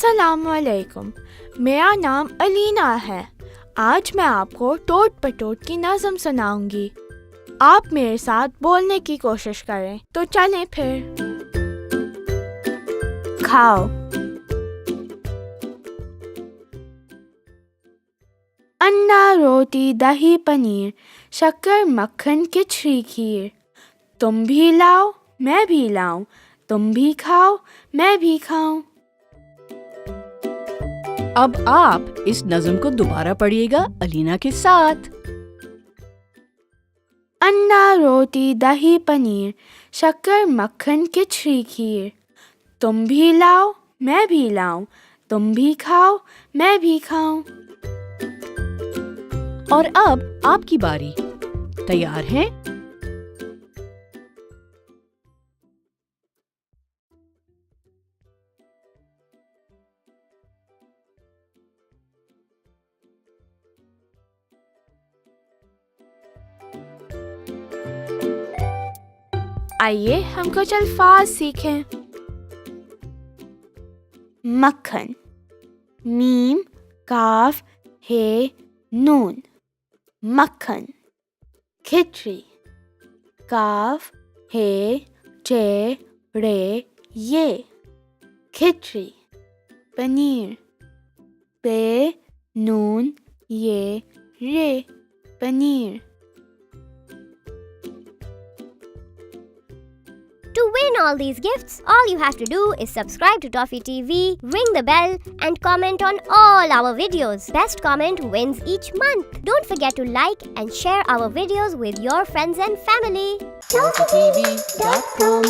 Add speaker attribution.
Speaker 1: अस्सलामुअलैकुम। मेरा नाम अलीना है। आज मैं आपको टोट पटोट की नज़म सुनाऊंगी। आप मेरे साथ बोलने की कोशिश करें तो चलें फिर। खाओ। अंडा रोटी दही पनीर, शक्कर मक्खन खिचड़ी खीर। तुम भी लाओ मैं भी लाऊं, तुम भी खाओ मैं भी खाऊं।
Speaker 2: अब आप इस नज़म को दोबारा पढ़िएगा अलीना के साथ।
Speaker 1: अंडा रोटी दही पनीर, शक्कर मक्खन खिचड़ी खीर। तुम भी लाओ मैं भी लाऊं, तुम भी खाओ मैं भी खाऊं।
Speaker 2: और अब आपकी बारी। तैयार हैं?
Speaker 1: आइए हम कुछ अल्फाज सीखें। मक्खन, मीम काफ हे नून, मक्खन। खिचड़ी, काफ हे चे रे ये, खिचड़ी। पनीर, पे नून ये रे, paneer.
Speaker 3: To win all these gifts, all you have to do is subscribe to Toffee TV, ring the bell, and comment on all our videos. Best comment wins each month. Don't forget to like and share our videos with your friends and family.
Speaker 2: ToffeeTV.com